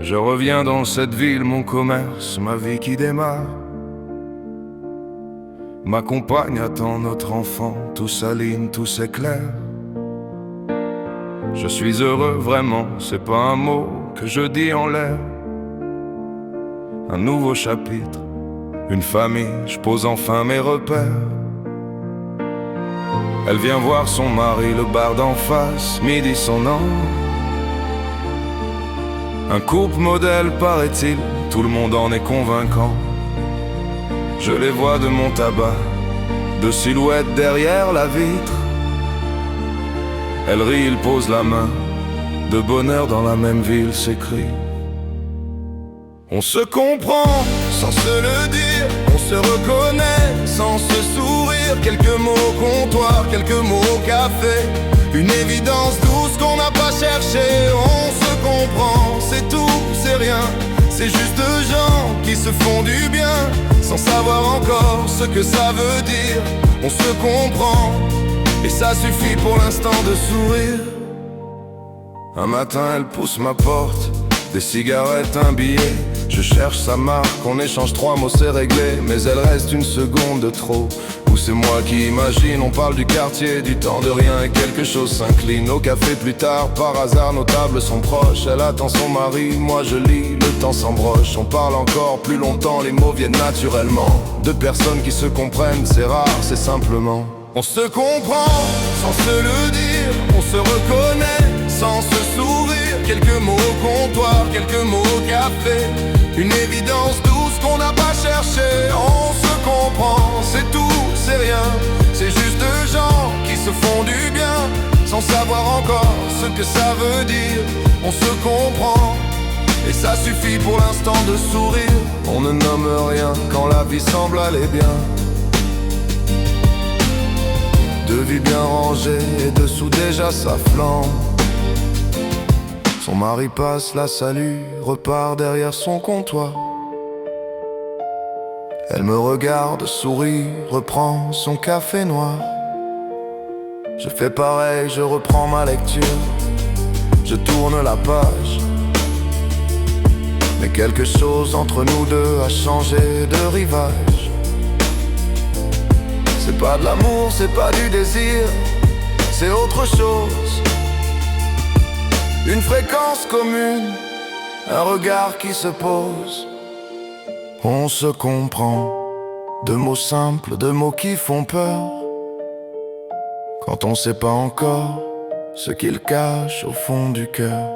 Je reviens dans cette ville, mon commerce, ma vie qui démarre. Ma compagne attend notre enfant, tout s'aligne, tout s'éclaire. Je suis heureux vraiment, c'est pas un mot que je dis en l'air. Un nouveau chapitre, une famille, je pose enfin mes repères. Elle vient voir son mari, le bar d'en face, midi sonnant. Un couple modèle paraît-il, tout le monde en est convaincant. Je les vois de mon tabac, de silhouettes derrière la vitre. Elle rit, il pose la main, de bonheur dans la même ville s'écrit. On se comprend sans se le dire, on se reconnaît sans se sourire. Quelques mots au comptoir, quelques mots au café, une évidence douce qu'on n'a pas cherché. On se comprend, c'est tout, c'est rien, c'est juste deux gens qui se font du bien, sans savoir encore ce que ça veut dire. On se comprend, et ça suffit pour l'instant de sourire. Un matin elle pousse ma porte, des cigarettes, un billet. Je cherche sa marque, on échange 3 mots, c'est réglé. Mais elle reste une seconde de trop. Ou c'est moi qui imagine, on parle du quartier, du temps de rien et quelque chose s'incline. Au café plus tard, par hasard, nos tables sont proches. Elle attend son mari, moi je lis, le temps s'embroche. On parle encore plus longtemps, les mots viennent naturellement. Deux personnes qui se comprennent, c'est rare, c'est simplement. On se comprend, sans se le dire, on se reconnaît, sans se sourire. Quelques mots au comptoir, quelques mots au café, une évidence douce qu'on n'a pas cherché. On se comprend, c'est tout, c'est rien, c'est juste deux gens qui se font du bien, sans savoir encore ce que ça veut dire. On se comprend, et ça suffit pour l'instant de sourire. On ne nomme rien quand la vie semble aller bien. Deux vies bien rangées et dessous déjà ça flambe. Son mari passe, la salue, repart derrière son comptoir. Elle me regarde, sourit, reprend son café noir. Je fais pareil, je reprends ma lecture, je tourne la page. Mais quelque chose entre nous deux a changé de rivage. C'est pas de l'amour, c'est pas du désir, c'est autre chose. Une fréquence commune, un regard qui se pose. On se comprend, deux mots simples, deux mots qui font peur. Quand on sait pas encore ce qu'ils cachent au fond du cœur.